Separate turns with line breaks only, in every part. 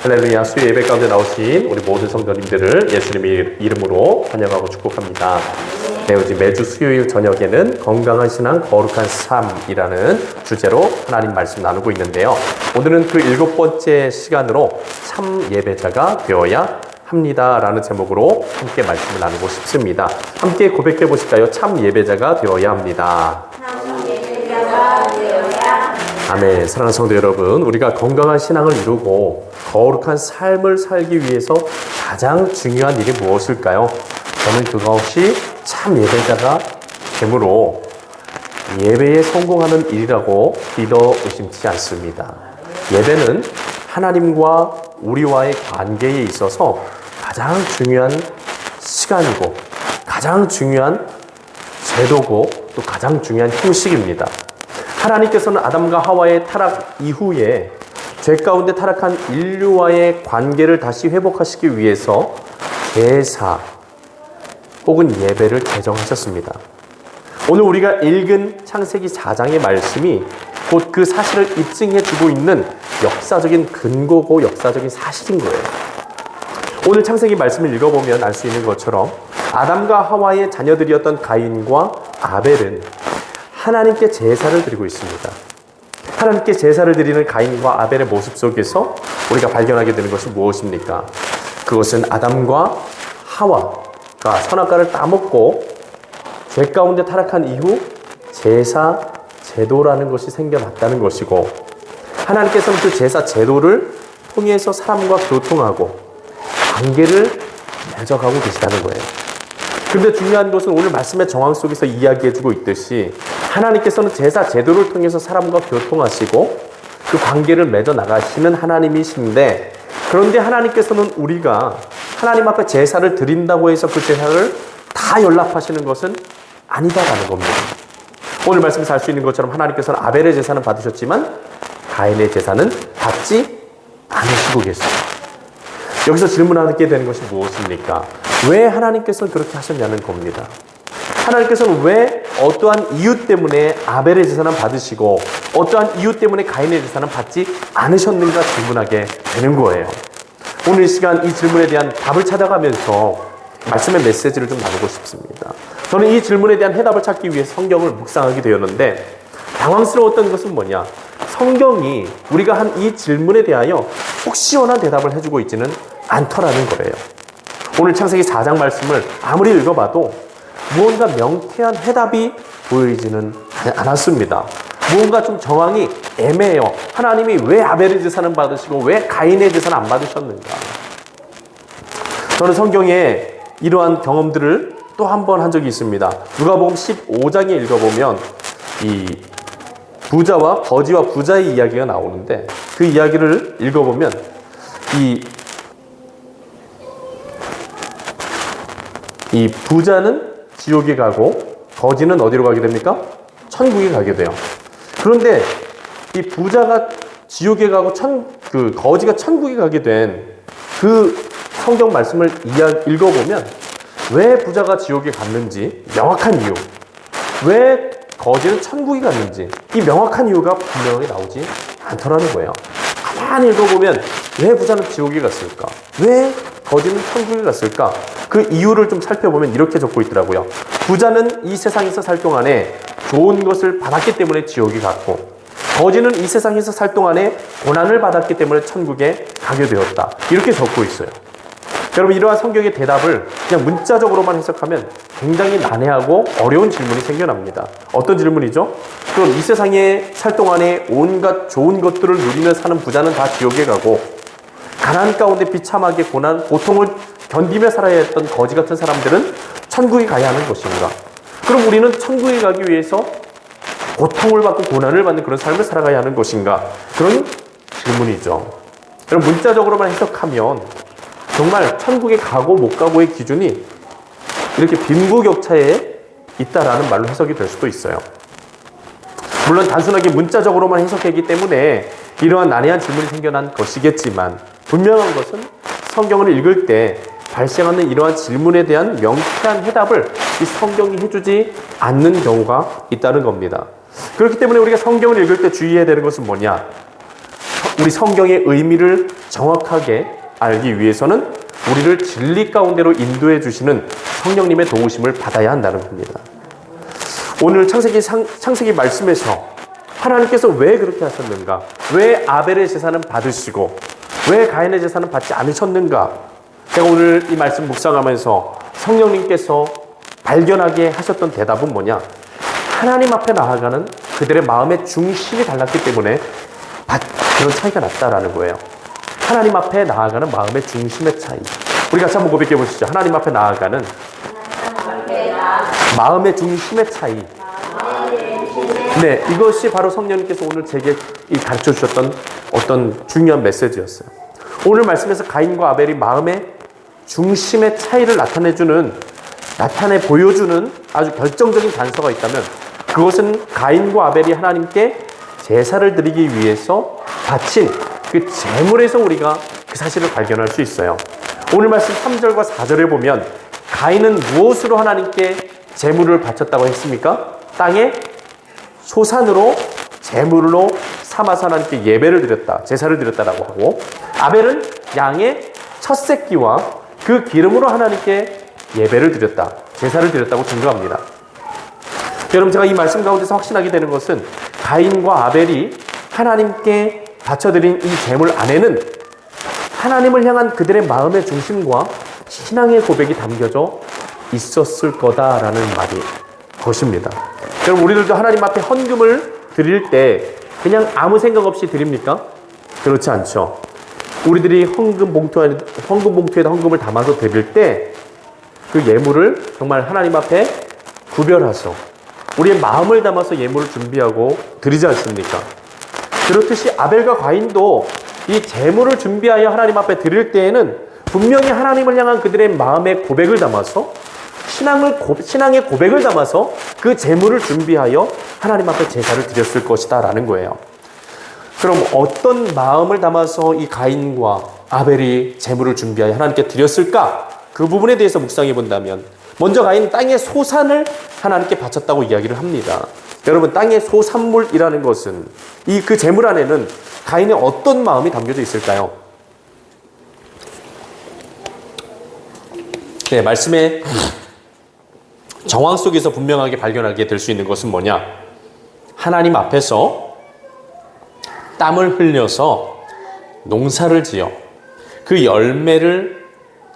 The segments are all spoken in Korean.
할렐루야. 수요 예배 가운데 나오신 우리 모든 성도님들을 예수님의 이름으로 환영하고 축복합니다. 네, 요즘 매주 수요일 저녁에는 건강한 신앙, 거룩한 삶이라는 주제로 하나님 말씀 나누고 있는데요. 오늘은 그 7번째 시간으로 참 예배자가 되어야 합니다 라는 제목으로 함께 말씀을 나누고 싶습니다. 함께 고백해 보실까요? 참 예배자가 되어야 합니다. 아멘. 사랑하는 성도 여러분, 우리가 건강한 신앙을 이루고 거룩한 삶을 살기 위해서 가장 중요한 일이 무엇일까요? 저는 그것이 참 예배자가 되므로 예배에 성공하는 일이라고 믿어 의심치 않습니다. 예배는 하나님과 우리와의 관계에 있어서 가장 중요한 시간이고 가장 중요한 제도고 또 가장 중요한 형식입니다. 하나님께서는 아담과 하와의 타락 이후에 죄 가운데 타락한 인류와의 관계를 다시 회복하시기 위해서 제사 혹은 예배를 제정하셨습니다. 오늘 우리가 읽은 창세기 4장의 말씀이 곧 그 사실을 입증해주고 있는 역사적인 근거고 역사적인 사실인 거예요. 오늘 창세기 말씀을 읽어보면 알 수 있는 것처럼 아담과 하와의 자녀들이었던 가인과 아벨은 하나님께 제사를 드리고 있습니다. 하나님께 제사를 드리는 가인과 아벨의 모습 속에서 우리가 발견하게 되는 것이 무엇입니까? 그것은 아담과 하와가 선악과를 따먹고 죄 가운데 타락한 이후 제사 제도라는 것이 생겨났다는 것이고, 하나님께서는 그 제사 제도를 통해서 사람과 교통하고 관계를 맺어가고 계시다는 거예요. 그런데 중요한 것은 오늘 말씀의 정황 속에서 이야기해주고 있듯이 하나님께서는 제사 제도를 통해서 사람과 교통하시고 그 관계를 맺어 나가시는 하나님이신데, 그런데 하나님께서는 우리가 하나님 앞에 제사를 드린다고 해서 그 제사를 다 연락하시는 것은 아니다라는 겁니다. 오늘 말씀에서 알 수 있는 것처럼 하나님께서는 아벨의 제사는 받으셨지만 가인의 제사는 받지 않으시고 계세요. 여기서 질문하게 되는 것이 무엇입니까? 왜 하나님께서는 그렇게 하셨냐는 겁니다. 하나님께서는 왜 어떠한 이유 때문에 아벨의 제사는 받으시고 어떠한 이유 때문에 가인의 제사는 받지 않으셨는가 질문하게 되는 거예요. 오늘 이 시간 이 질문에 대한 답을 찾아가면서 말씀의 메시지를 좀 나누고 싶습니다. 저는 이 질문에 대한 해답을 찾기 위해 성경을 묵상하게 되었는데, 당황스러웠던 것은 뭐냐? 성경이 우리가 한 이 질문에 대하여 속 시원한 대답을 해주고 있지는 않더라는 거예요. 오늘 창세기 4장 말씀을 아무리 읽어봐도 무언가 명쾌한 해답이 보이지는 않았습니다. 무언가 좀 정황이 애매해요. 하나님이 왜 아벨의 제사는 받으시고 왜 가인의 제사는 안 받으셨는가? 저는 성경에 이러한 경험들을 또 한 번 한 적이 있습니다. 누가복음 15장에 읽어보면 이 부자와 거지와 부자의 이야기가 나오는데, 그 이야기를 읽어보면 이 부자는 지옥에 가고 거지는 어디로 가게 됩니까? 천국에 가게 돼요. 그런데 이 부자가 지옥에 가고 거지가 천국에 가게 된 그 성경 말씀을 읽어보면 왜 부자가 지옥에 갔는지 명확한 이유, 왜 거지는 천국에 갔는지 이 명확한 이유가 분명히 나오지 않더라는 거예요. 가만히 읽어보면 왜 부자는 지옥에 갔을까? 왜 거지는 천국에 갔을까? 그 이유를 좀 살펴보면 이렇게 적고 있더라고요. 부자는 이 세상에서 살 동안에 좋은 것을 받았기 때문에 지옥에 갔고, 거지는 이 세상에서 살 동안에 고난을 받았기 때문에 천국에 가게 되었다. 이렇게 적고 있어요. 여러분, 이러한 성경의 대답을 그냥 문자적으로만 해석하면 굉장히 난해하고 어려운 질문이 생겨납니다. 어떤 질문이죠? 그럼 이 세상에 살 동안에 온갖 좋은 것들을 누리며 사는 부자는 다 지옥에 가고, 가난 가운데 비참하게 고통을 견디며 살아야 했던 거지 같은 사람들은 천국에 가야 하는 것인가? 그럼 우리는 천국에 가기 위해서 고통을 받고 고난을 받는 그런 삶을 살아가야 하는 것인가? 그런 질문이죠. 그럼 문자적으로만 해석하면 정말 천국에 가고 못 가고의 기준이 이렇게 빈부격차에 있다라는 말로 해석이 될 수도 있어요. 물론 단순하게 문자적으로만 해석하기 때문에 이러한 난해한 질문이 생겨난 것이겠지만, 분명한 것은 성경을 읽을 때 발생하는 이러한 질문에 대한 명쾌한 해답을 이 성경이 해주지 않는 경우가 있다는 겁니다. 그렇기 때문에 우리가 성경을 읽을 때 주의해야 되는 것은 뭐냐? 우리 성경의 의미를 정확하게 알기 위해서는 우리를 진리 가운데로 인도해 주시는 성령님의 도우심을 받아야 한다는 겁니다. 오늘 창세기 말씀에서 하나님께서 왜 그렇게 하셨는가? 왜 아벨의 제사는 받으시고 왜 가인의 제사는 받지 않으셨는가? 제가 오늘 이 말씀 묵상하면서 성령님께서 발견하게 하셨던 대답은 뭐냐? 하나님 앞에 나아가는 그들의 마음의 중심이 달랐기 때문에 그런 차이가 났다라는 거예요. 하나님 앞에 나아가는 마음의 중심의 차이. 우리 같이 한번 고백해 보시죠. 하나님 앞에 나아가는 마음의 중심의 차이. 네, 이것이 바로 성령님께서 오늘 제게 가르쳐 주셨던 어떤 중요한 메시지였어요. 오늘 말씀에서 가인과 아벨이 마음의 중심의 차이를 나타내 보여주는 아주 결정적인 단서가 있다면 그것은 가인과 아벨이 하나님께 제사를 드리기 위해서 바친 그 제물에서 우리가 그 사실을 발견할 수 있어요. 오늘 말씀 3절과 4절에 보면 가인은 무엇으로 하나님께 제물을 바쳤다고 했습니까? 땅에 소산으로 제물로 삼아서 하나님께 예배를 드렸다, 제사를 드렸다라고 하고, 아벨은 양의 첫 새끼와 그 기름으로 하나님께 예배를 드렸다, 제사를 드렸다고 증거합니다. 여러분, 제가 이 말씀 가운데서 확신하게 되는 것은 가인과 아벨이 하나님께 바쳐드린 이 제물 안에는 하나님을 향한 그들의 마음의 중심과 신앙의 고백이 담겨져 있었을 거다라는 말이 것입니다. 여러분, 우리들도 하나님 앞에 헌금을 드릴 때 그냥 아무 생각 없이 드립니까? 그렇지 않죠. 우리들이 헌금 봉투에다 헌금을 담아서 드릴 때 그 예물을 정말 하나님 앞에 구별해서 우리의 마음을 담아서 예물을 준비하고 드리지 않습니까? 그렇듯이 아벨과 가인도 이 제물을 준비하여 하나님 앞에 드릴 때에는 분명히 하나님을 향한 그들의 마음의 고백을 담아서 신앙의 고백을 담아서 그 제물을 준비하여 하나님 앞에 제사를 드렸을 것이다 라는 거예요. 그럼 어떤 마음을 담아서 이 가인과 아벨이 제물을 준비하여 하나님께 드렸을까? 그 부분에 대해서 묵상해 본다면 먼저 가인은 땅의 소산을 하나님께 바쳤다고 이야기를 합니다. 여러분, 땅의 소산물이라는 것은 그 제물 안에는 가인의 어떤 마음이 담겨져 있을까요? 네, 말씀의 정황 속에서 분명하게 발견하게 될 수 있는 것은 뭐냐? 하나님 앞에서 땀을 흘려서 농사를 지어 그 열매를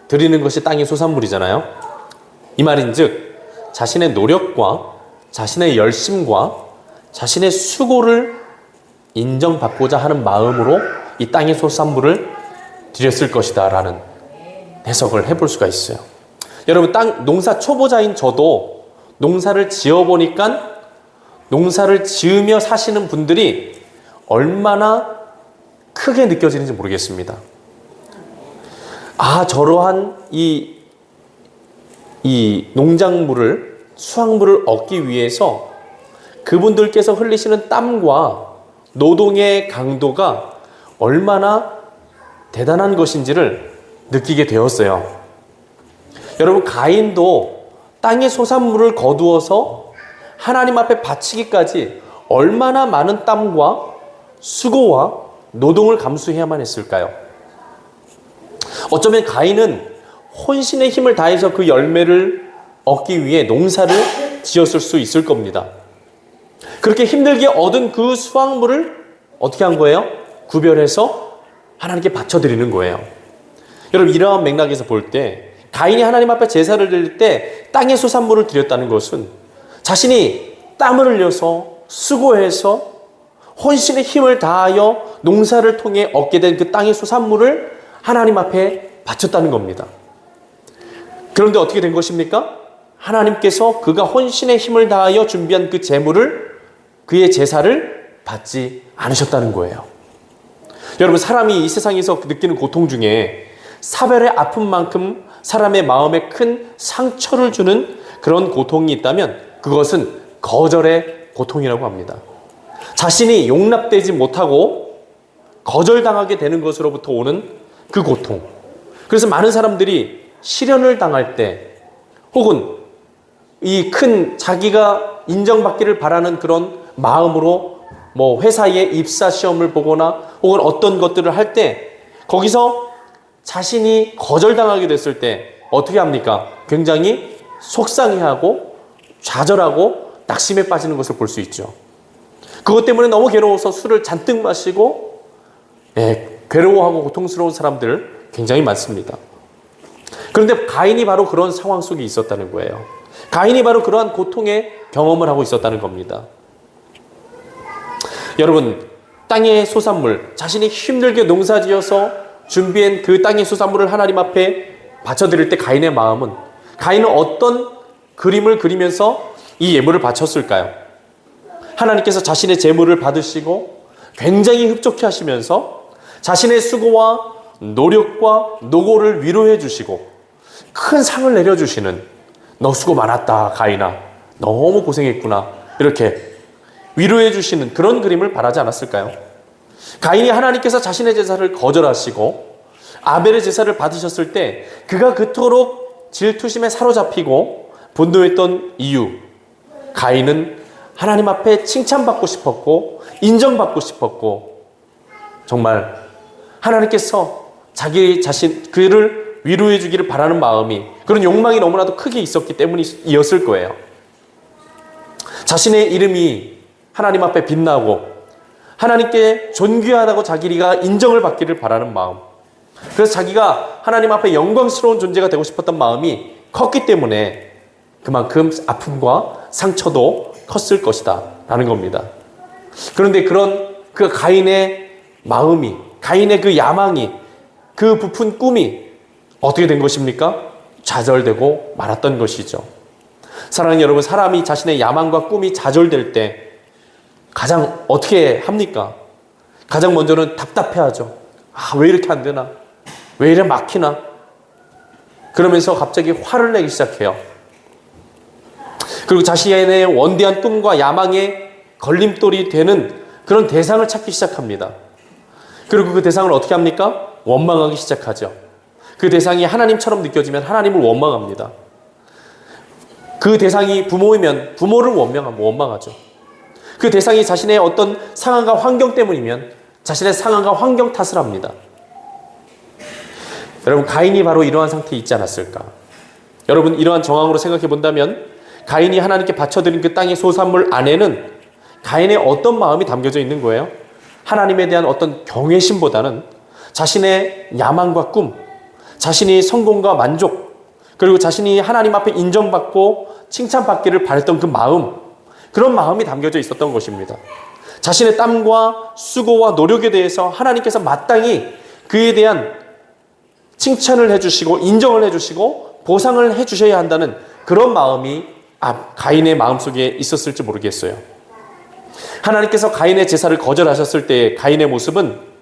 드리는 것이 땅의 소산물이잖아요. 이 말인즉 자신의 노력과 자신의 열심과 자신의 수고를 인정받고자 하는 마음으로 이 땅의 소산물을 드렸을 것이다 라는 해석을 해볼 수가 있어요. 여러분, 농사 초보자인 저도 농사를 지어보니까 농사를 지으며 사시는 분들이 얼마나 크게 느껴지는지 모르겠습니다. 저러한 이 농작물을, 수확물을 얻기 위해서 그분들께서 흘리시는 땀과 노동의 강도가 얼마나 대단한 것인지를 느끼게 되었어요. 여러분, 가인도 땅의 소산물을 거두어서 하나님 앞에 바치기까지 얼마나 많은 땀과 수고와 노동을 감수해야만 했을까요? 어쩌면 가인은 혼신의 힘을 다해서 그 열매를 얻기 위해 농사를 지었을 수 있을 겁니다. 그렇게 힘들게 얻은 그 수확물을 어떻게 한 거예요? 구별해서 하나님께 바쳐드리는 거예요. 여러분, 이러한 맥락에서 볼 때 가인이 하나님 앞에 제사를 드릴 때 땅의 소산물을 드렸다는 것은 자신이 땀을 흘려서 수고해서 혼신의 힘을 다하여 농사를 통해 얻게 된 그 땅의 소산물을 하나님 앞에 바쳤다는 겁니다. 그런데 어떻게 된 것입니까? 하나님께서 그가 혼신의 힘을 다하여 준비한 그 제물을, 그의 제사를 받지 않으셨다는 거예요. 여러분, 사람이 이 세상에서 느끼는 고통 중에 사별의 아픔만큼 사람의 마음에 큰 상처를 주는 그런 고통이 있다면 그것은 거절의 고통이라고 합니다. 자신이 용납되지 못하고 거절당하게 되는 것으로부터 오는 그 고통. 그래서 많은 사람들이 실현을 당할 때 혹은 이 큰 자기가 인정받기를 바라는 그런 마음으로 뭐 회사에 입사 시험을 보거나 혹은 어떤 것들을 할 때 거기서 자신이 거절당하게 됐을 때 어떻게 합니까? 굉장히 속상해하고 좌절하고 낙심에 빠지는 것을 볼 수 있죠. 그것 때문에 너무 괴로워서 술을 잔뜩 마시고 괴로워하고 고통스러운 사람들 굉장히 많습니다. 그런데 가인이 바로 그런 상황 속에 있었다는 거예요. 가인이 바로 그러한 고통의 경험을 하고 있었다는 겁니다. 여러분, 땅의 소산물, 자신이 힘들게 농사지어서 준비한 그 땅의 소산물을 하나님 앞에 바쳐드릴 때 가인의 마음은, 가인은 어떤 그림을 그리면서 이 예물을 바쳤을까요? 하나님께서 자신의 재물을 받으시고 굉장히 흡족해 하시면서 자신의 수고와 노력과 노고를 위로해 주시고 큰 상을 내려주시는, 너 수고 많았다 가인아, 너무 고생했구나, 이렇게 위로해 주시는 그런 그림을 바라지 않았을까요? 가인이 하나님께서 자신의 제사를 거절하시고 아벨의 제사를 받으셨을 때 그가 그토록 질투심에 사로잡히고 분노했던 이유, 가인은 하나님 앞에 칭찬받고 싶었고 인정받고 싶었고 정말 하나님께서 자기 자신 그를 위로해 주기를 바라는 마음이, 그런 욕망이 너무나도 크게 있었기 때문이었을 거예요. 자신의 이름이 하나님 앞에 빛나고 하나님께 존귀하다고 자기가 인정을 받기를 바라는 마음, 그래서 자기가 하나님 앞에 영광스러운 존재가 되고 싶었던 마음이 컸기 때문에 그만큼 아픔과 상처도 컸을 것이다 라는 겁니다. 그런데 그런 그 가인의 마음이, 가인의 그 야망이, 그 부푼 꿈이 어떻게 된 것입니까? 좌절되고 말았던 것이죠. 사랑하는 여러분, 사람이 자신의 야망과 꿈이 좌절될 때 가장 어떻게 합니까? 가장 먼저는 답답해하죠. 왜 이렇게 안 되나? 왜 이래 막히나? 그러면서 갑자기 화를 내기 시작해요. 그리고 자신의 원대한 꿈과 야망의 걸림돌이 되는 그런 대상을 찾기 시작합니다. 그리고 그 대상을 어떻게 합니까? 원망하기 시작하죠. 그 대상이 하나님처럼 느껴지면 하나님을 원망합니다. 그 대상이 부모이면 부모를 원망하죠. 그 대상이 자신의 어떤 상황과 환경 때문이면 자신의 상황과 환경 탓을 합니다. 여러분, 가인이 바로 이러한 상태에 있지 않았을까? 여러분, 이러한 정황으로 생각해 본다면 가인이 하나님께 바쳐드린 그 땅의 소산물 안에는 가인의 어떤 마음이 담겨져 있는 거예요? 하나님에 대한 어떤 경외심보다는 자신의 야망과 꿈, 자신이 성공과 만족, 그리고 자신이 하나님 앞에 인정받고 칭찬받기를 바랬던 그 마음, 그런 마음이 담겨져 있었던 것입니다. 자신의 땀과 수고와 노력에 대해서 하나님께서 마땅히 그에 대한 칭찬을 해주시고 인정을 해주시고 보상을 해주셔야 한다는 그런 마음이 가인의 마음속에 있었을지 모르겠어요. 하나님께서 가인의 제사를 거절하셨을 때 가인의 모습은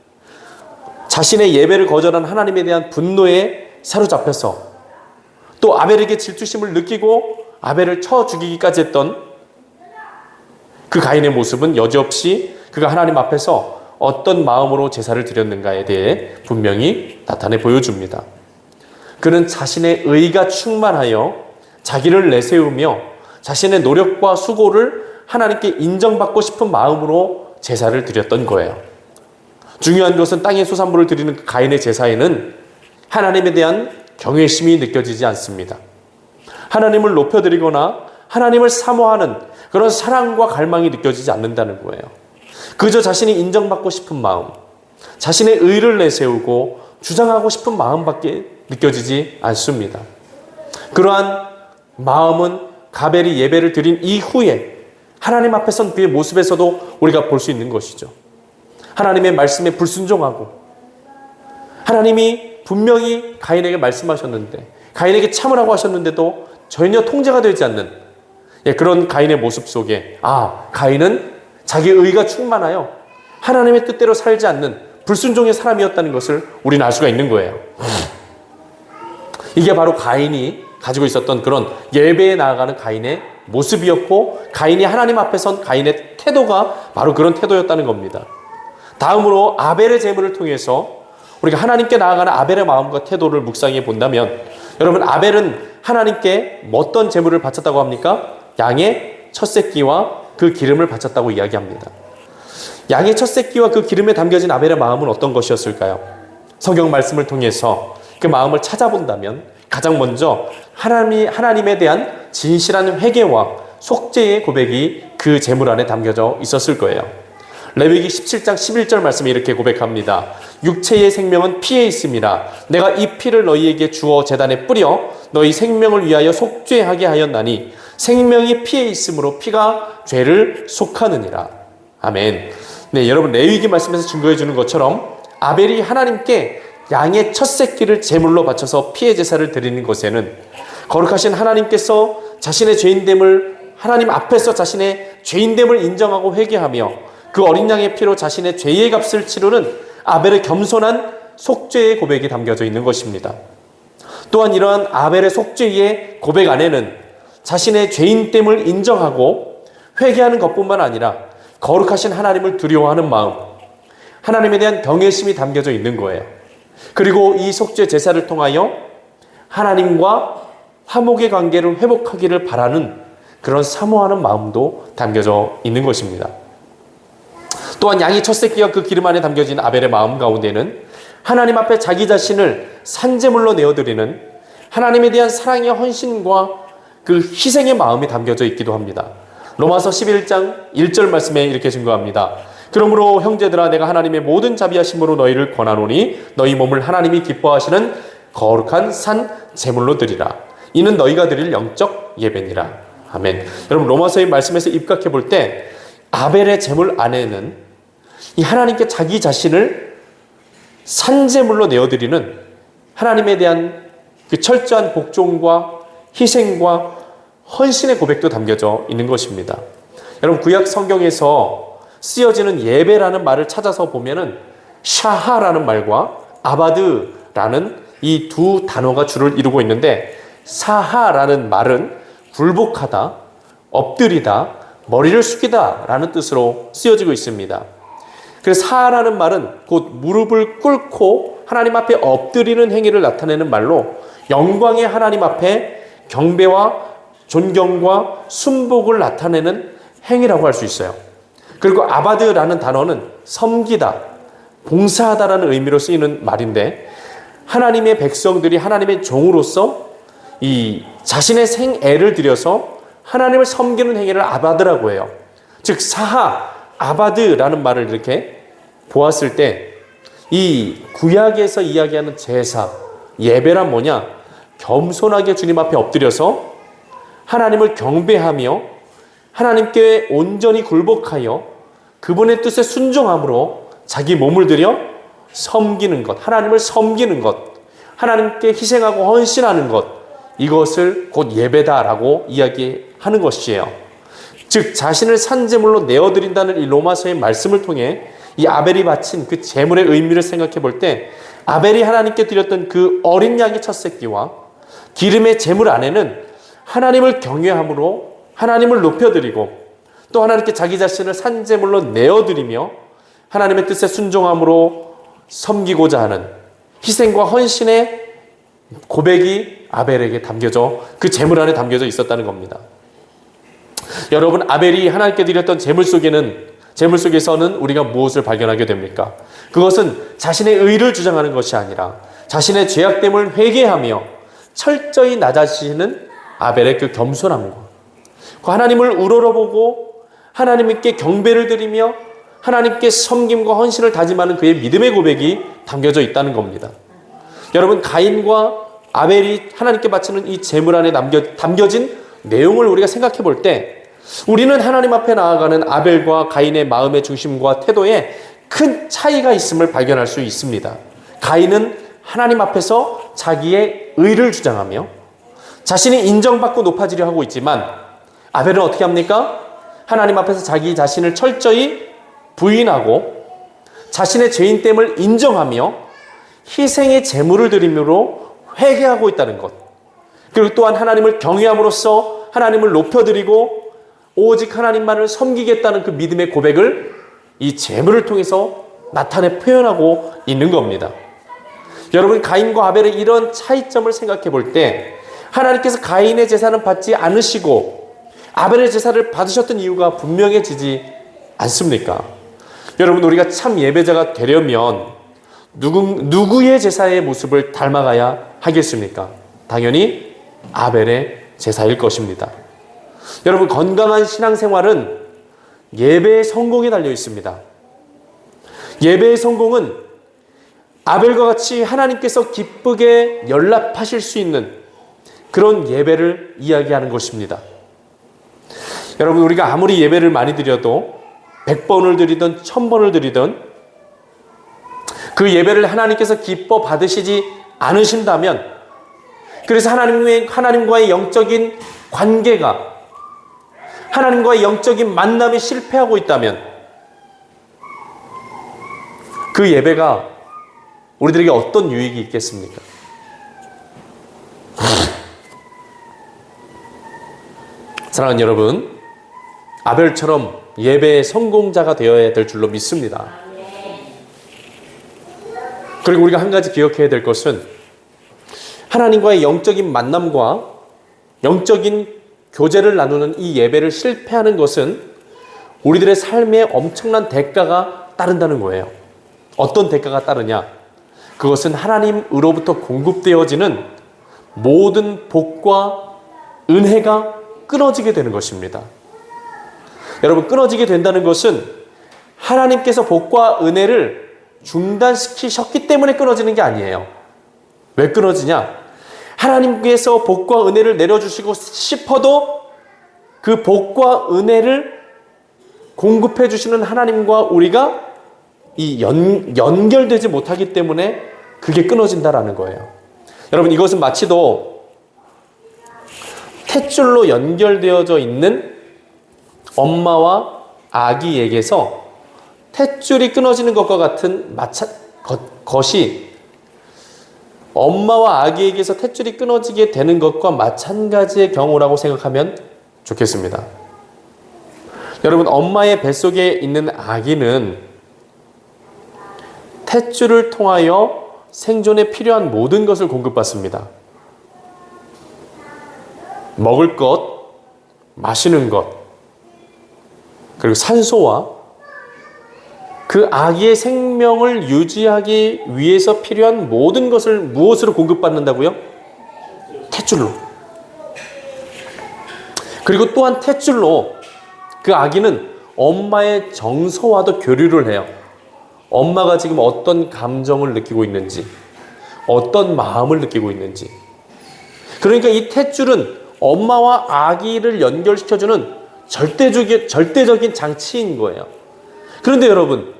자신의 예배를 거절한 하나님에 대한 분노에 사로잡혀서 또 아벨에게 질투심을 느끼고 아벨을 쳐 죽이기까지 했던 그 가인의 모습은 여지없이 그가 하나님 앞에서 어떤 마음으로 제사를 드렸는가에 대해 분명히 나타내 보여줍니다. 그는 자신의 의가 충만하여 자기를 내세우며 자신의 노력과 수고를 하나님께 인정받고 싶은 마음으로 제사를 드렸던 거예요. 중요한 것은 땅의 소산물을 드리는 그 가인의 제사에는 하나님에 대한 경외심이 느껴지지 않습니다. 하나님을 높여드리거나 하나님을 사모하는 그런 사랑과 갈망이 느껴지지 않는다는 거예요. 그저 자신이 인정받고 싶은 마음, 자신의 의를 내세우고 주장하고 싶은 마음밖에 느껴지지 않습니다. 그러한 마음은 가벨이 예배를 드린 이후에 하나님 앞에 선 그의 모습에서도 우리가 볼 수 있는 것이죠. 하나님의 말씀에 불순종하고, 하나님이 분명히 가인에게 말씀하셨는데, 가인에게 참으라고 하셨는데도 전혀 통제가 되지 않는 그런 가인의 모습 속에 가인은 자기의 의가 충만하여 하나님의 뜻대로 살지 않는 불순종의 사람이었다는 것을 우리는 알 수가 있는 거예요. 이게 바로 가인이 가지고 있었던 그런 예배에 나아가는 가인의 모습이었고, 가인이 하나님 앞에 선 가인의 태도가 바로 그런 태도였다는 겁니다. 다음으로 아벨의 제물을 통해서 우리가 하나님께 나아가는 아벨의 마음과 태도를 묵상해 본다면, 여러분, 아벨은 하나님께 어떤 제물을 바쳤다고 합니까? 양의 첫 새끼와 그 기름을 바쳤다고 이야기합니다. 양의 첫 새끼와 그 기름에 담겨진 아벨의 마음은 어떤 것이었을까요? 성경 말씀을 통해서 그 마음을 찾아본다면 가장 먼저 하나님에 대한 진실한 회개와 속죄의 고백이 그 제물 안에 담겨져 있었을 거예요. 레위기 17장 11절 말씀에 이렇게 고백합니다. 육체의 생명은 피에 있음이라 내가 이 피를 너희에게 주어 제단에 뿌려 너희 생명을 위하여 속죄하게 하였나니 생명이 피에 있으므로 피가 죄를 속하느니라. 아멘. 네, 여러분 레위기 말씀에서 증거해 주는 것처럼 아벨이 하나님께 양의 첫 새끼를 제물로 바쳐서 피의 제사를 드리는 것에는 거룩하신 하나님께서 자신의 죄인됨을 하나님 앞에서 자신의 죄인됨을 인정하고 회개하며 그 어린 양의 피로 자신의 죄의 값을 치르는 아벨의 겸손한 속죄의 고백이 담겨져 있는 것입니다. 또한 이러한 아벨의 속죄의 고백 안에는 자신의 죄인됨을 인정하고 회개하는 것뿐만 아니라 거룩하신 하나님을 두려워하는 마음, 하나님에 대한 경외심이 담겨져 있는 거예요. 그리고 이 속죄 제사를 통하여 하나님과 화목의 관계를 회복하기를 바라는 그런 사모하는 마음도 담겨져 있는 것입니다. 또한 양의 첫 새끼와 그 기름 안에 담겨진 아벨의 마음 가운데는 하나님 앞에 자기 자신을 산제물로 내어드리는 하나님에 대한 사랑의 헌신과 그 희생의 마음이 담겨져 있기도 합니다. 로마서 11장 1절 말씀에 이렇게 증거합니다. 그러므로 형제들아 내가 하나님의 모든 자비하심으로 너희를 권하노니 너희 몸을 하나님이 기뻐하시는 거룩한 산 제물로 드리라. 이는 너희가 드릴 영적 예배니라. 아멘. 여러분 로마서의 말씀에서 입각해 볼 때 아벨의 제물 안에는 이 하나님께 자기 자신을 산제물로 내어드리는 하나님에 대한 그 철저한 복종과 희생과 헌신의 고백도 담겨져 있는 것입니다. 여러분 구약 성경에서 쓰여지는 예배라는 말을 찾아서 보면은 샤하라는 말과 아바드라는 이 두 단어가 주를 이루고 있는데 사하라는 말은 굴복하다, 엎드리다, 머리를 숙이다 라는 뜻으로 쓰여지고 있습니다. 그래서 사하라는 말은 곧 무릎을 꿇고 하나님 앞에 엎드리는 행위를 나타내는 말로 영광의 하나님 앞에 경배와 존경과 순복을 나타내는 행위라고 할 수 있어요. 그리고 아바드라는 단어는 섬기다, 봉사하다라는 의미로 쓰이는 말인데 하나님의 백성들이 하나님의 종으로서 이 자신의 생애를 들여서 하나님을 섬기는 행위를 아바드라고 해요. 즉 사하, 아바드라는 말을 이렇게 보았을 때 이 구약에서 이야기하는 제사, 예배란 뭐냐? 겸손하게 주님 앞에 엎드려서 하나님을 경배하며 하나님께 온전히 굴복하여 그분의 뜻에 순종함으로 자기 몸을 들여 섬기는 것, 하나님을 섬기는 것, 하나님께 희생하고 헌신하는 것, 이것을 곧 예배다라고 이야기하는 것이에요. 즉 자신을 산제물로 내어드린다는 이 로마서의 말씀을 통해 이 아벨이 바친 그 제물의 의미를 생각해 볼 때 아벨이 하나님께 드렸던 그 어린 양의 첫 새끼와 기름의 제물 안에는 하나님을 경외함으로 하나님을 높여드리고 또 하나님께 자기 자신을 산제물로 내어드리며 하나님의 뜻에 순종함으로 섬기고자 하는 희생과 헌신의 고백이 아벨에게 담겨져 그 제물 안에 담겨져 있었다는 겁니다. 여러분 아벨이 하나님께 드렸던 제물 속에서는 우리가 무엇을 발견하게 됩니까? 그것은 자신의 의를 주장하는 것이 아니라 자신의 죄악됨을 회개하며 철저히 낮아지시는 아벨의 그 겸손함과 하나님을 우러러보고 하나님께 경배를 드리며 하나님께 섬김과 헌신을 다짐하는 그의 믿음의 고백이 담겨져 있다는 겁니다. 여러분 가인과 아벨이 하나님께 바치는 이 제물 안에 담겨진 내용을 우리가 생각해 볼 때 우리는 하나님 앞에 나아가는 아벨과 가인의 마음의 중심과 태도에 큰 차이가 있음을 발견할 수 있습니다. 가인은 하나님 앞에서 자기의 의를 주장하며 자신이 인정받고 높아지려 하고 있지만 아벨은 어떻게 합니까? 하나님 앞에서 자기 자신을 철저히 부인하고 자신의 죄인됨을 인정하며 희생의 제물을 드림으로 회개하고 있다는 것. 그리고 또한 하나님을 경외함으로써 하나님을 높여드리고 오직 하나님만을 섬기겠다는 그 믿음의 고백을 이 제물을 통해서 나타내 표현하고 있는 겁니다. 여러분 가인과 아벨의 이런 차이점을 생각해 볼 때 하나님께서 가인의 제사는 받지 않으시고 아벨의 제사를 받으셨던 이유가 분명해지지 않습니까? 여러분, 우리가 참 예배자가 되려면 누구의 제사의 모습을 닮아가야 하겠습니까? 당연히 아벨의 제사일 것입니다. 여러분, 건강한 신앙생활은 예배의 성공에 달려 있습니다. 예배의 성공은 아벨과 같이 하나님께서 기쁘게 연락하실 수 있는 그런 예배를 이야기하는 것입니다. 여러분, 우리가 아무리 예배를 많이 드려도 100번을 드리든 1000번을 드리든 그 예배를 하나님께서 기뻐 받으시지 않으신다면, 그래서 하나님과의 영적인 관계가, 하나님과의 영적인 만남이 실패하고 있다면 그 예배가 우리들에게 어떤 유익이 있겠습니까? 사랑하는 여러분, 아벨처럼 예배의 성공자가 되어야 될 줄로 믿습니다. 그리고 우리가 한 가지 기억해야 될 것은, 하나님과의 영적인 만남과 영적인 교제를 나누는 이 예배를 실패하는 것은 우리들의 삶에 엄청난 대가가 따른다는 거예요. 어떤 대가가 따르냐? 그것은 하나님으로부터 공급되어지는 모든 복과 은혜가 끊어지게 되는 것입니다. 여러분, 끊어지게 된다는 것은 하나님께서 복과 은혜를 중단시키셨기 때문에 끊어지는 게 아니에요. 왜 끊어지냐? 하나님께서 복과 은혜를 내려주시고 싶어도 그 복과 은혜를 공급해 주시는 하나님과 우리가 연결되지 못하기 때문에 그게 끊어진다라는 거예요. 여러분, 이것은 마치도 탯줄로 연결되어져 있는 엄마와 아기에게서 탯줄이 끊어지는 것과 같은 것이 엄마와 아기에게서 탯줄이 끊어지게 되는 것과 마찬가지의 경우라고 생각하면 좋겠습니다. 여러분, 엄마의 뱃속에 있는 아기는 탯줄을 통하여 생존에 필요한 모든 것을 공급받습니다. 먹을 것, 마시는 것, 그리고 산소와 그 아기의 생명을 유지하기 위해서 필요한 모든 것을 무엇으로 공급받는다고요? 탯줄로. 그리고 또한 탯줄로 그 아기는 엄마의 정서와도 교류를 해요. 엄마가 지금 어떤 감정을 느끼고 있는지, 어떤 마음을 느끼고 있는지. 그러니까 이 탯줄은 엄마와 아기를 연결시켜주는 절대적인 장치인 거예요. 그런데 여러분,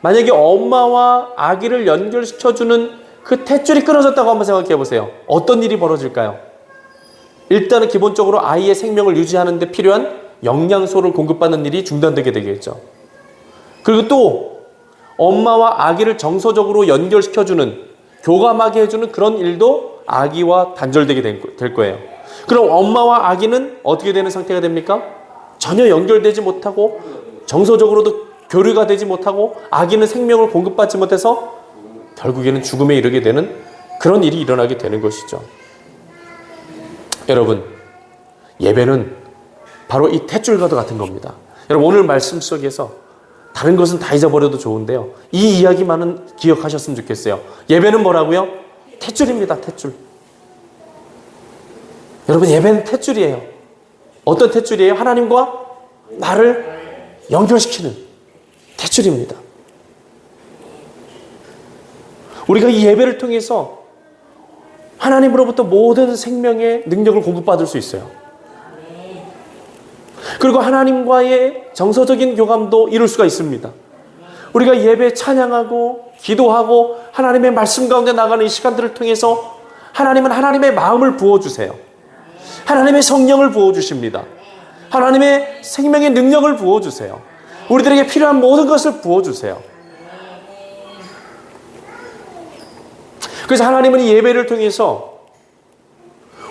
만약에 엄마와 아기를 연결시켜주는 그 탯줄이 끊어졌다고 한번 생각해 보세요. 어떤 일이 벌어질까요? 일단은 기본적으로 아이의 생명을 유지하는 데 필요한 영양소를 공급받는 일이 중단되게 되겠죠. 그리고 또 엄마와 아기를 정서적으로 연결시켜주는, 교감하게 해주는 그런 일도 아기와 단절되게 될 거예요. 그럼 엄마와 아기는 어떻게 되는 상태가 됩니까? 전혀 연결되지 못하고 정서적으로도 교류가 되지 못하고 아기는 생명을 공급받지 못해서 결국에는 죽음에 이르게 되는 그런 일이 일어나게 되는 것이죠. 여러분, 예배는 바로 이 탯줄과도 같은 겁니다. 여러분, 오늘 말씀 속에서 다른 것은 다 잊어버려도 좋은데요, 이 이야기만은 기억하셨으면 좋겠어요. 예배는 뭐라고요? 탯줄입니다. 탯줄. 여러분, 예배는 탯줄이에요. 어떤 탯줄이에요? 하나님과 나를 연결시키는 탯줄입니다. 우리가 이 예배를 통해서 하나님으로부터 모든 생명의 능력을 공급받을 수 있어요. 그리고 하나님과의 정서적인 교감도 이룰 수가 있습니다. 우리가 예배 찬양하고 기도하고 하나님의 말씀 가운데 나가는 이 시간들을 통해서 하나님은 하나님의 마음을 부어주세요. 하나님의 성령을 부어주십니다. 하나님의 생명의 능력을 부어주세요. 우리들에게 필요한 모든 것을 부어주세요. 그래서 하나님은 이 예배를 통해서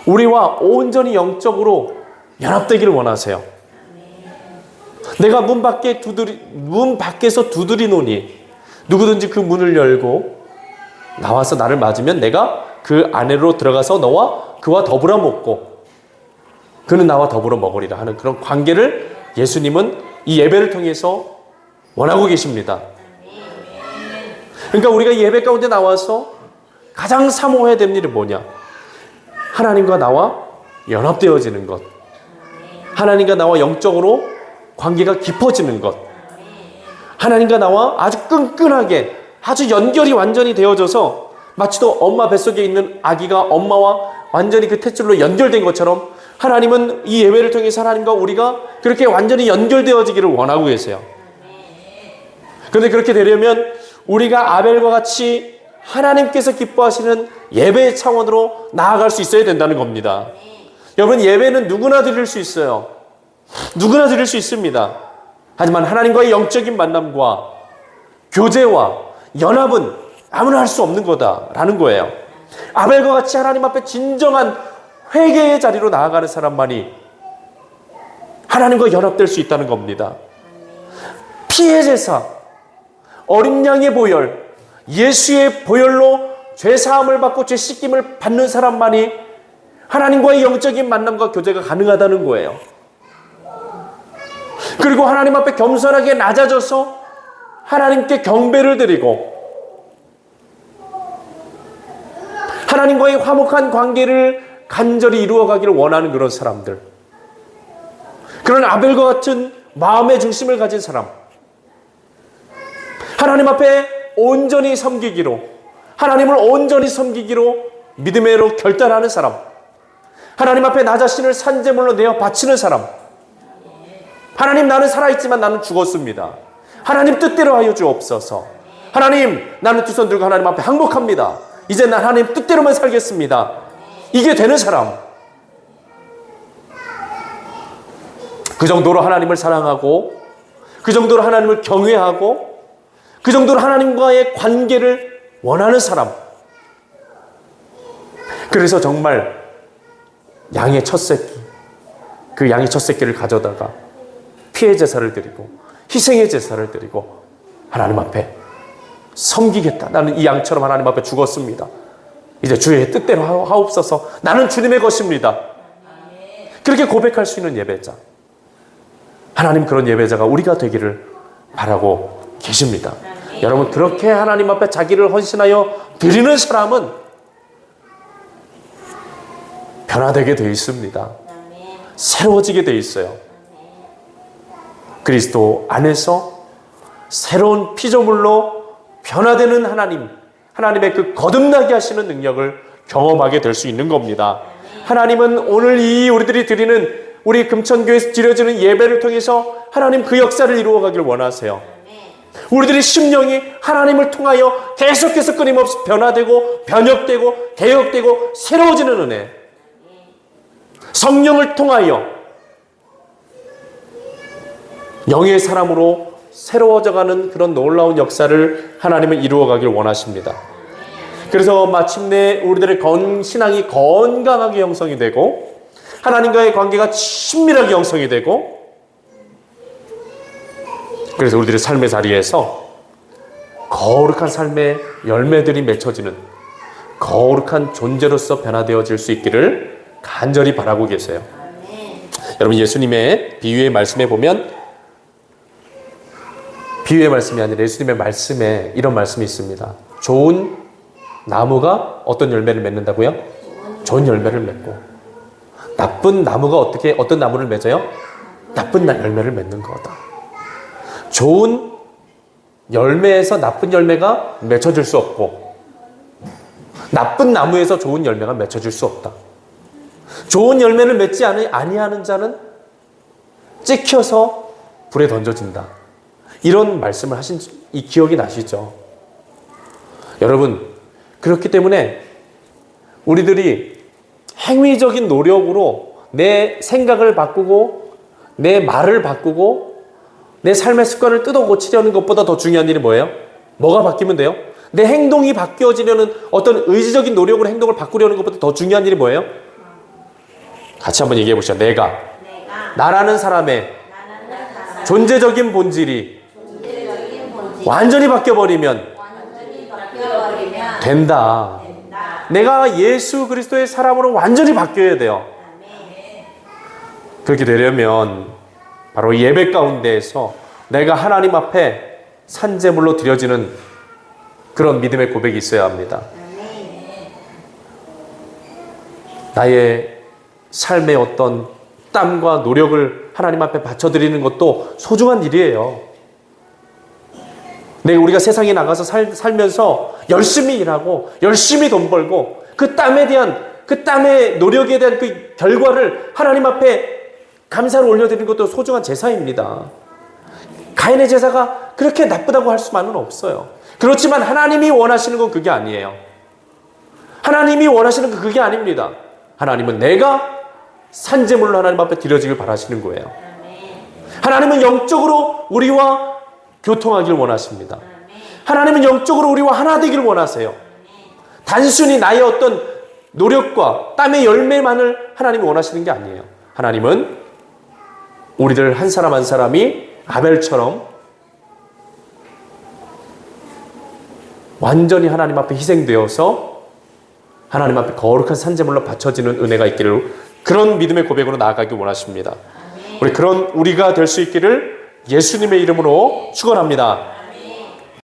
우리와 온전히 영적으로 연합되기를 원하세요. 내가 문 밖에서 두드리노니 누구든지 그 문을 열고 나와서 나를 맞으면 내가 그 안으로 들어가서 너와 그와 더불어 먹고 그는 나와 더불어 먹으리라 하는 그런 관계를 예수님은 이 예배를 통해서 원하고 계십니다. 그러니까 우리가 예배 가운데 나와서 가장 사모해야 되는 일이 뭐냐? 하나님과 나와 연합되어지는 것. 하나님과 나와 영적으로 관계가 깊어지는 것. 하나님과 나와 아주 끈끈하게 아주 연결이 완전히 되어져서 마치도 엄마 뱃속에 있는 아기가 엄마와 완전히 그 탯줄로 연결된 것처럼 하나님은 이 예배를 통해서 하나님과 우리가 그렇게 완전히 연결되어지기를 원하고 계세요. 그런데 그렇게 되려면 우리가 아벨과 같이 하나님께서 기뻐하시는 예배의 차원으로 나아갈 수 있어야 된다는 겁니다. 여러분, 예배는 누구나 드릴 수 있어요. 누구나 드릴 수 있습니다. 하지만 하나님과의 영적인 만남과 교제와 연합은 아무나 할 수 없는 거다라는 거예요. 아벨과 같이 하나님 앞에 진정한 회개의 자리로 나아가는 사람만이 하나님과 연합될 수 있다는 겁니다. 피의 제사, 어린 양의 보혈, 예수의 보혈로 죄 사함을 받고 죄 씻김을 받는 사람만이 하나님과의 영적인 만남과 교제가 가능하다는 거예요. 그리고 하나님 앞에 겸손하게 낮아져서 하나님께 경배를 드리고 하나님과의 화목한 관계를 간절히 이루어가기를 원하는 그런 사람들, 그런 아벨과 같은 마음의 중심을 가진 사람, 하나님 앞에 온전히 섬기기로, 하나님을 온전히 섬기기로 믿음으로 결단하는 사람, 하나님 앞에 나 자신을 산제물로 내어 바치는 사람, 하나님, 나는 살아있지만 나는 죽었습니다. 하나님 뜻대로 하여 주옵소서. 하나님, 나는 두 손 들고 하나님 앞에 항복합니다. 이제 난 하나님 뜻대로만 살겠습니다. 이게 되는 사람, 그 정도로 하나님을 사랑하고 그 정도로 하나님을 경외하고 그 정도로 하나님과의 관계를 원하는 사람, 그래서 정말 양의 첫 새끼, 그 양의 첫 새끼를 가져다가 피의 제사를 드리고 희생의 제사를 드리고 하나님 앞에 섬기겠다. 나는 이 양처럼 하나님 앞에 죽었습니다. 이제 주의 뜻대로 하옵소서. 나는 주님의 것입니다. 그렇게 고백할 수 있는 예배자, 하나님 그런 예배자가 우리가 되기를 바라고 계십니다. 여러분, 그렇게 하나님 앞에 자기를 헌신하여 드리는 사람은 변화되게 되어 있습니다. 새로워지게 되어 있어요. 그리스도 안에서 새로운 피조물로 변화되는 하나님, 하나님의 그 거듭나게 하시는 능력을 경험하게 될 수 있는 겁니다. 하나님은 오늘 이 우리들이 드리는, 우리 금천교회에서 드려지는 예배를 통해서 하나님 그 역사를 이루어가기를 원하세요. 우리들의 심령이 하나님을 통하여 계속해서 끊임없이 변화되고 변혁되고 개혁되고 새로워지는 은혜, 성령을 통하여 영의 사람으로 새로워져가는 그런 놀라운 역사를 하나님은 이루어가기를 원하십니다. 그래서 마침내 우리들의 신앙이 건강하게 형성이 되고 하나님과의 관계가 친밀하게 형성이 되고, 그래서 우리들의 삶의 자리에서 거룩한 삶의 열매들이 맺혀지는 거룩한 존재로서 변화되어질 수 있기를 간절히 바라고 계세요. 여러분, 예수님의 비유의 말씀에 보면, 비유의 말씀이 아니라 예수님의 말씀에 이런 말씀이 있습니다. 좋은 나무가 어떤 열매를 맺는다고요? 좋은 열매를 맺고, 나쁜 나무가 어떤 나무를 맺어요? 나쁜 열매를 맺는 거다. 좋은 열매에서 나쁜 열매가 맺혀질 수 없고, 나쁜 나무에서 좋은 열매가 맺혀질 수 없다. 좋은 열매를 맺지 아니하는 자는 찍혀서 불에 던져진다. 이런 말씀을 하신 이 기억이 나시죠? 여러분, 그렇기 때문에 우리들이 행위적인 노력으로 내 생각을 바꾸고 내 말을 바꾸고 내 삶의 습관을 뜯어 고치려는 것보다 더 중요한 일이 뭐예요? 뭐가 바뀌면 돼요? 내 행동이 바뀌어지려는 어떤 의지적인 노력으로 행동을 바꾸려는 것보다 더 중요한 일이 뭐예요? 같이 한번 얘기해 보시죠. 내가 나라는 사람의 존재적인 본질이 완전히 바뀌어버리면 된다. 내가 예수 그리스도의 사람으로 완전히 바뀌어야 돼요. 그렇게 되려면 바로 예배 가운데에서 내가 하나님 앞에 산제물로 드려지는 그런 믿음의 고백이 있어야 합니다. 나의 삶의 어떤 땀과 노력을 하나님 앞에 바쳐드리는 것도 소중한 일이에요. 우리가 세상에 나가서 살면서 열심히 일하고 열심히 돈 벌고 그 땀의 노력에 대한 그 결과를 하나님 앞에 감사를 올려드리는 것도 소중한 제사입니다. 가인의 제사가 그렇게 나쁘다고 할 수만은 없어요. 그렇지만 하나님이 원하시는 건 그게 아니에요. 하나님이 원하시는 건 그게 아닙니다. 하나님은 내가 산제물로 하나님 앞에 드려지길 바라시는 거예요. 하나님은 영적으로 우리와 교통하길 원하십니다. 하나님은 영적으로 우리와 하나 되길 원하세요. 단순히 나의 어떤 노력과 땀의 열매만을 하나님이 원하시는 게 아니에요. 하나님은 우리들 한 사람 한 사람이 아벨처럼 완전히 하나님 앞에 희생되어서 하나님 앞에 거룩한 산제물로 바쳐지는 은혜가 있기를, 그런 믿음의 고백으로 나아가길 원하십니다. 우리가 될 수 있기를 예수님의 이름으로 축원합니다.